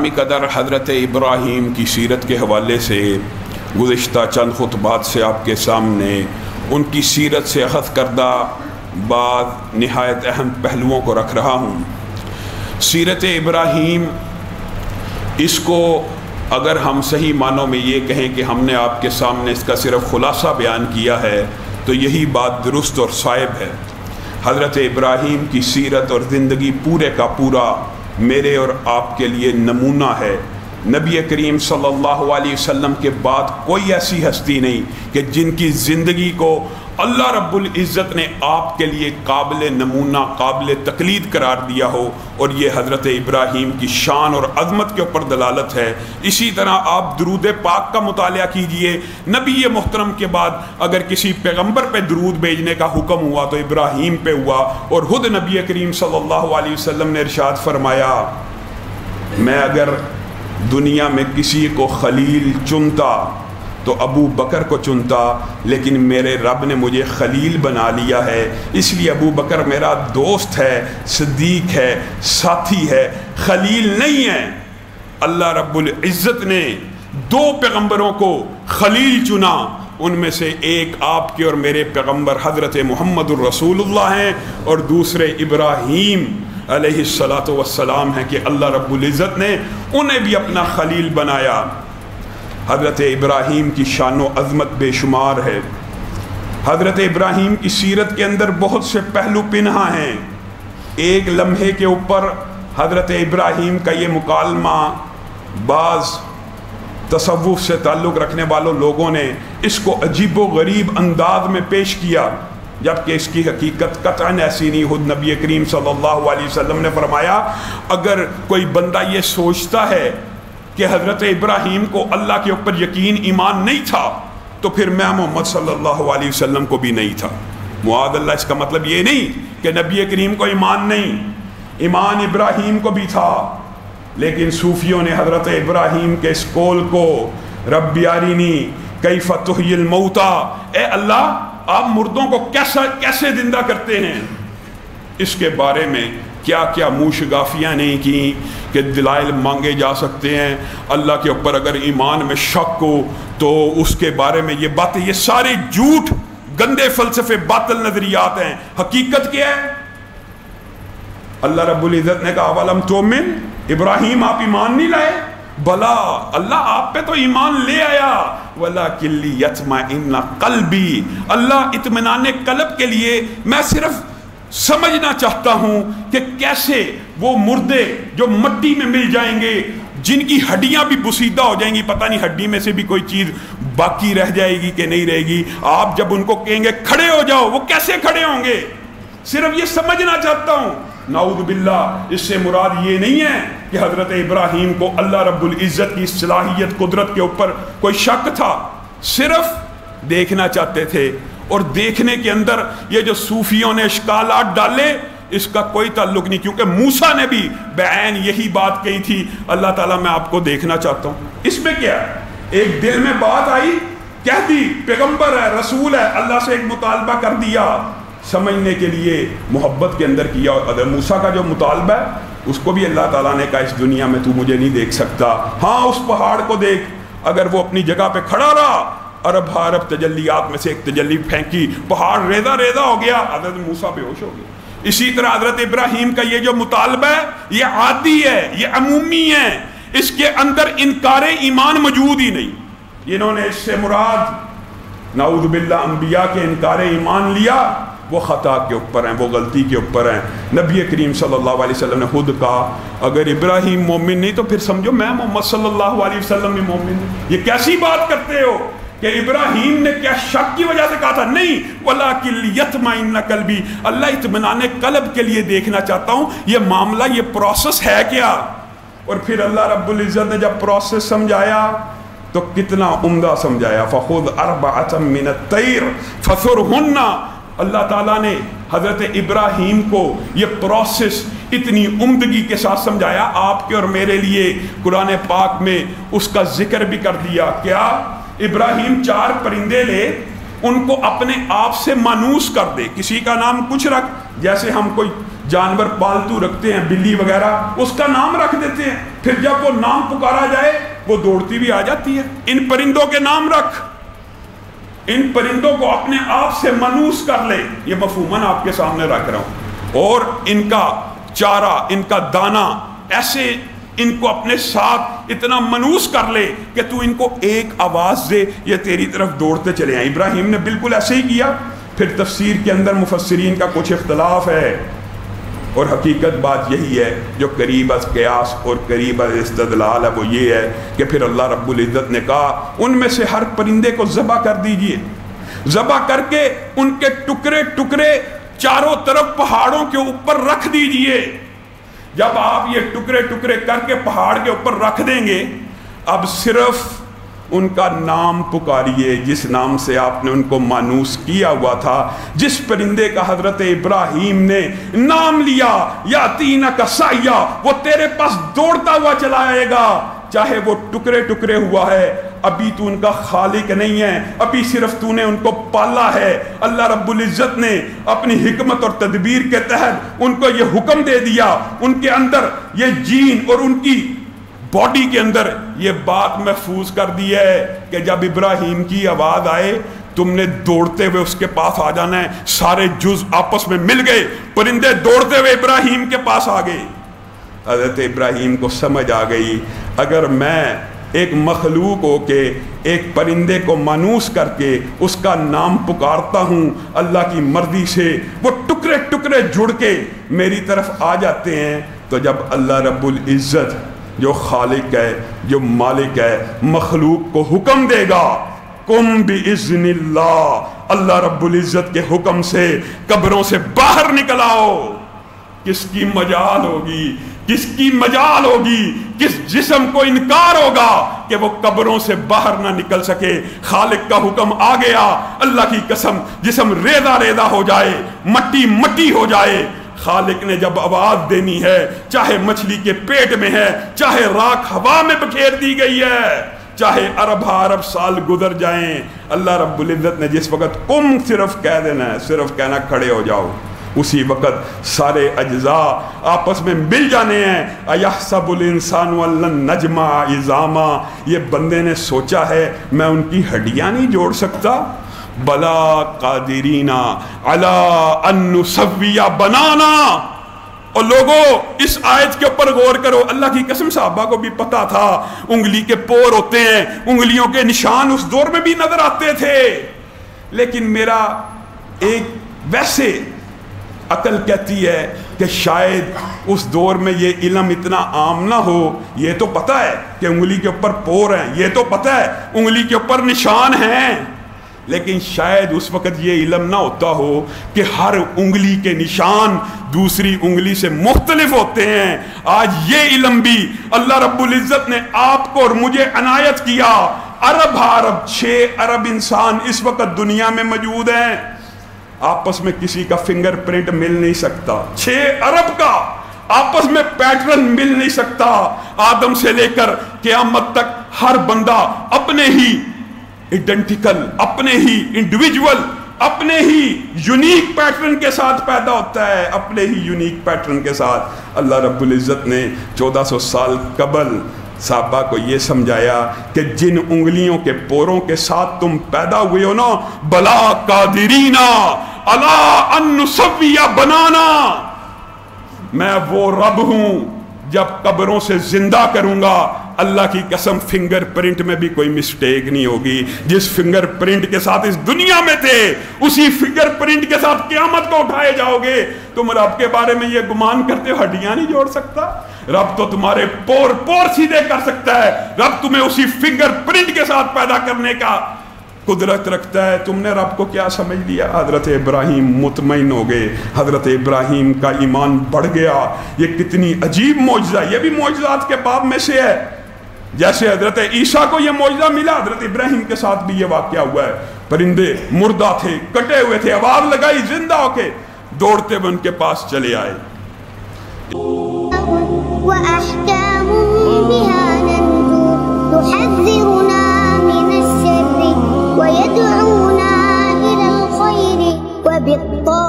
گرامی قدر، حضرت ابراہیم کی سیرت کے حوالے سے گزشتہ چند خطبات سے آپ کے سامنے ان کی سیرت سے اخذ کردہ بعض نہایت اہم پہلوؤں کو رکھ رہا ہوں۔ سیرت ابراہیم، اس کو اگر ہم صحیح معنوں میں یہ کہیں کہ ہم نے آپ کے سامنے اس کا صرف خلاصہ بیان کیا ہے تو یہی بات درست اور صائب ہے۔ حضرت ابراہیم کی سیرت اور زندگی پورے کا پورا میرے اور آپ کے لیے نمونہ ہے۔ نبی کریم صلی اللہ علیہ وسلم کے بعد کوئی ایسی ہستی نہیں کہ جن کی زندگی کو اللہ رب العزت نے آپ کے لیے قابل نمونہ، قابل تقلید قرار دیا ہو، اور یہ حضرت ابراہیم کی شان اور عظمت کے اوپر دلالت ہے۔ اسی طرح آپ درود پاک کا مطالعہ کیجئے۔ نبی محترم کے بعد اگر کسی پیغمبر پہ درود بھیجنے کا حکم ہوا تو ابراہیم پہ ہوا، اور خود نبی کریم صلی اللہ علیہ وسلم نے ارشاد فرمایا، میں اگر دنیا میں کسی کو خلیل چنتا تو ابو بکر کو چنتا، لیکن میرے رب نے مجھے خلیل بنا لیا ہے، اس لیے ابو بکر میرا دوست ہے، صدیق ہے، ساتھی ہے، خلیل نہیں ہے۔ اللہ رب العزت نے دو پیغمبروں کو خلیل چنا، ان میں سے ایک آپ کے اور میرے پیغمبر حضرت محمد الرسول اللہ ہیں، اور دوسرے ابراہیم علیہ السلام ہیں کہ اللہ رب العزت نے انہیں بھی اپنا خلیل بنایا۔ حضرت ابراہیم کی شان و عظمت بے شمار ہے۔ حضرت ابراہیم کی سیرت کے اندر بہت سے پہلو پنہا ہیں۔ ایک لمحے کے اوپر حضرت ابراہیم کا یہ مکالمہ بعض تصوف سے تعلق رکھنے والوں لوگوں نے اس کو عجیب و غریب انداز میں پیش کیا، جبکہ اس کی حقیقت قطعاً ایسی نہیں۔ خود نبی کریم صلی اللہ علیہ وسلم نے فرمایا، اگر کوئی بندہ یہ سوچتا ہے کہ حضرت ابراہیم کو اللہ کے اوپر یقین ایمان نہیں تھا تو پھر میں محمد صلی اللہ علیہ وسلم کو بھی نہیں تھا۔ معاذ اللہ، اس کا مطلب یہ نہیں کہ نبی کریم کو ایمان نہیں، ایمان ابراہیم کو بھی تھا، لیکن صوفیوں نے حضرت ابراہیم کے اس قول کو رب ارینی کیف تحیی الموتی، اے اللہ آپ مردوں کو کیسے زندہ کرتے ہیں، اس کے بارے میں کیا کیا منہ شگافیاں نہیں کی کہ دلائل مانگے جا سکتے ہیں۔ اللہ کے اوپر اگر ایمان میں شک ہو تو اس کے بارے میں یہ باتیں، یہ سارے جھوٹ، گندے فلسفے، باطل نظریات ہیں۔ حقیقت کیا ہے؟ اللہ رب العزت نے کہا اولم تؤمن، ابراہیم آپ ایمان نہیں لائے؟ بلا، اللہ آپ پہ تو ایمان لے آیا، ولیکن لیطمئن قلبی، اللہ اطمینان قلب کے لیے میں صرف سمجھنا چاہتا ہوں کہ کیسے وہ مردے جو مٹی میں مل جائیں گے، جن کی ہڈیاں بھی بسیدہ ہو جائیں گی، پتہ نہیں ہڈی میں سے بھی کوئی چیز باقی رہ جائے گی کہ نہیں رہے گی، آپ جب ان کو کہیں گے کھڑے ہو جاؤ، وہ کیسے کھڑے ہوں گے؟ صرف یہ سمجھنا چاہتا ہوں۔ نعوذ باللہ، اس سے مراد یہ نہیں ہے کہ حضرت ابراہیم کو اللہ رب العزت کی صلاحیت، قدرت کے اوپر کوئی شک تھا، صرف دیکھنا چاہتے تھے۔ اور دیکھنے کے اندر یہ جو صوفیوں نے اشکالات ڈالے، اس کا کوئی تعلق نہیں، کیونکہ موسیٰ نے بھی بعین یہی بات کہی تھی، اللہ تعالیٰ میں آپ کو دیکھنا چاہتا ہوں۔ اس میں کیا ہے؟ ایک دل میں بات آئی، کہہ دی، پیغمبر ہے، رسول ہے، اللہ سے ایک مطالبہ کر دیا، سمجھنے کے لیے محبت کے اندر کیا۔ اور حضرت موسیٰ کا جو مطالبہ ہے اس کو بھی اللہ تعالیٰ نے کہا اس دنیا میں تو مجھے نہیں دیکھ سکتا، ہاں اس پہاڑ کو دیکھ۔ اگر وہ اپنی جگہ پہ کھڑا رہا، عرب تجلیات میں سے ایک تجلی پھینکی، پہاڑ ریزہ ریزہ ہو گیا، حضرت موسیٰ بے ہوش ہو گئے۔ اسی طرح حضرت ابراہیم کا یہ جو مطالبہ ہے یہ عادی ہے، یہ عمومی ہے، اس کے اندر انکار ایمان موجود ہی نہیں۔ انہوں نے اس سے مراد نعوذ باللہ انبیاء کے انکار ایمان لیا، وہ خطا کے اوپر ہیں، وہ غلطی کے اوپر ہیں۔ نبی کریم صلی اللہ علیہ وسلم نے خود کہا اگر ابراہیم مومن نہیں تو پھر سمجھو میں محمد صلی اللہ علیہ وسلم بھی مومن نہیں۔ یہ کیسی بات کرتے ہو کہ ابراہیم نے کیا شک کی وجہ سے کہا تھا؟ نہیں، ولیکن لیطمئن قلبی، اللہ اطمینان قلب کے لیے دیکھنا چاہتا ہوں یہ معاملہ، یہ پروسیس ہے کیا۔ اور پھر اللہ رب العزت نے جب پروسیس سمجھایا تو کتنا عمدہ سمجھایا، فخذ اربعۃ من الطیر فصرہن۔ اللہ تعالیٰ نے حضرت ابراہیم کو یہ پروسیس اتنی عمدگی کے ساتھ سمجھایا، آپ کے اور میرے لیے قرآن پاک میں اس کا ذکر بھی کر دیا۔ کیا؟ ابراہیم 4 پرندے لے، ان کو اپنے آپ سے مانوس کر دے، کسی کا نام کچھ رکھ، جیسے ہم کوئی جانور پالتو رکھتے ہیں بلی وغیرہ، اس کا نام رکھ دیتے ہیں، پھر جب وہ نام پکارا جائے وہ دوڑتی بھی آ جاتی ہے۔ ان پرندوں کے نام رکھ، ان پرندوں کو اپنے آپ سے منوس کر لے، یہ مفہوماً آپ کے سامنے رکھ رہا ہوں، اور ان کا چارہ، ان کا دانہ ایسے ان کو اپنے ساتھ اتنا منوس کر لے کہ تو ان کو ایک آواز دے یہ تیری طرف دوڑتے چلے آئیں۔ ابراہیم نے بالکل ایسے ہی کیا۔ پھر تفسیر کے اندر مفسرین کا کچھ اختلاف ہے، اور حقیقت بات یہی ہے جو قریب از قیاس اور قریب از استدلال ہے، وہ یہ ہے کہ پھر اللہ رب العزت نے کہا ان میں سے ہر پرندے کو ذبح کر دیجئے، ذبح کر کے ان کے ٹکڑے ٹکڑے چاروں طرف پہاڑوں کے اوپر رکھ دیجئے۔ جب آپ یہ ٹکڑے ٹکڑے کر کے پہاڑ کے اوپر رکھ دیں گے، اب صرف ان کا نام پکاریے جس نام سے آپ نے ان کو مانوس کیا ہوا تھا، جس پرندے کا حضرت ابراہیم نے نام لیا، یاتینک سعیا، وہ تیرے پاس دوڑتا ہوا چلا آئے گا، چاہے وہ ٹکڑے ٹکڑے ہوا ہے، ابھی تو ان کا خالق نہیں ہے، ابھی صرف تو نے ان کو پالا ہے۔ اللہ رب العزت نے اپنی حکمت اور تدبیر کے تحت ان کو یہ حکم دے دیا، ان کے اندر یہ جین اور ان کی باڈی کے اندر یہ بات محفوظ کر دی ہے کہ جب ابراہیم کی آواز آئے تم نے دوڑتے ہوئے اس کے پاس آ جانا ہے۔ سارے جز آپس میں مل گئے، پرندے دوڑتے ہوئے ابراہیم کے پاس آ گئے۔ حضرت ابراہیم کو سمجھ آ گئی اگر میں ایک مخلوق ہو کے ایک پرندے کو مانوس کر کے اس کا نام پکارتا ہوں اللہ کی مرضی سے، وہ ٹکڑے ٹکڑے جڑ کے میری طرف آ جاتے ہیں، تو جب اللہ رب العزت جو خالق ہے، جو مالک ہے، مخلوق کو حکم دے گا قم بِإِذْنِ اللہ، اللہ رب العزت کے حکم سے قبروں سے باہر نکل آؤ، کس کی مجال ہوگی، کس کی مجال ہوگی، کس جسم کو انکار ہوگا کہ وہ قبروں سے باہر نہ نکل سکے۔ خالق کا حکم آ گیا، اللہ کی قسم جسم ریزہ ریزہ ہو جائے، مٹی مٹی ہو جائے، خالق نے جب آواز دینی ہے، چاہے مچھلی کے پیٹ میں ہے، چاہے راکھ ہوا میں بکھیر دی گئی ہے، چاہے ارب سال گزر جائیں، اللہ رب العزت نے جس وقت قم صرف کہہ دینا ہے، صرف کہنا کھڑے ہو جاؤ، اسی وقت سارے اجزاء آپس میں مل جانے ہیں۔ ایحسب الانسان ان لن نجمع عظاما، یہ بندے نے سوچا ہے میں ان کی ہڈیاں نہیں جوڑ سکتا، بلا قادرین علی ان نسوی بنانا۔ اور لوگوں اس آیت کے اوپر غور کرو، اللہ کی قسم صحابہ کو بھی پتا تھا انگلی کے پور ہوتے ہیں، انگلیوں کے نشان اس دور میں بھی نظر آتے تھے، لیکن میرا ایک ویسے عقل کہتی ہے کہ شاید اس دور میں یہ علم اتنا عام نہ ہو۔ یہ تو پتہ ہے کہ انگلی کے اوپر پور ہیں، یہ تو پتہ ہے انگلی کے اوپر نشان ہیں، لیکن شاید اس وقت یہ علم نہ ہوتا ہو کہ ہر انگلی کے نشان دوسری انگلی سے مختلف ہوتے ہیں۔ آج یہ علم بھی اللہ رب العزت نے آپ کو اور مجھے عنایت کیا۔ عرب 6 ارب انسان اس وقت دنیا میں موجود ہیں، آپس میں کسی کا فنگر پرنٹ مل نہیں سکتا، 6 ارب کا آپس میں پیٹرن مل نہیں سکتا۔ آدم سے لے کر قیامت تک ہر بندہ اپنے ہی ایڈنٹیکل، اپنے ہی انڈیویجول، اپنے ہی یونیک پیٹرن کے ساتھ پیدا ہوتا ہے، اپنے ہی یونیک پیٹرن کے ساتھ۔ اللہ رب العزت نے 1400 سال قبل صحابہ کو یہ سمجھایا کہ جن انگلیوں کے پوروں کے ساتھ تم پیدا ہوئے ہو نا، بلا قادرین علی ان نسوی بنانا، میں وہ رب ہوں جب قبروں سے زندہ کروں گا، اللہ کی قسم فنگر پرنٹ میں بھی کوئی مسٹیک نہیں ہوگی۔ جس فنگر پرنٹ کے ساتھ اس دنیا میں تھے اسی فنگر پرنٹ کے ساتھ قیامت کو اٹھائے جاؤ گے۔ تم رب کے بارے میں یہ گمان کرتے ہو ہڈیاں نہیں جوڑ سکتا؟ رب تو تمہارے پور سیدھے کر سکتا ہے، رب تمہیں اسی فنگر پرنٹ کے ساتھ پیدا کرنے کا قدرت رکھتا ہے۔ تم نے رب کو کیا سمجھ لیا؟ حضرت ابراہیم مطمئن ہو گئے، حضرت ابراہیم کا ایمان بڑھ گیا۔ یہ کتنی عجیب معجزہ، یہ بھی معجزات کے باب میں سے ہے۔ جیسے حضرت عیسیٰ کو یہ معجزہ ملا، حضرت ابراہیم کے ساتھ بھی یہ واقعہ ہوا ہے۔ پرندے مردہ تھے، کٹے ہوئے تھے، آواز لگائی، زندہ ہو کے دوڑتے ہوئے ان کے پاس چلے آئے۔ وأحكام بها ننجو تحذرنا من الشر ويدعونا إلى الخير وبالطاعة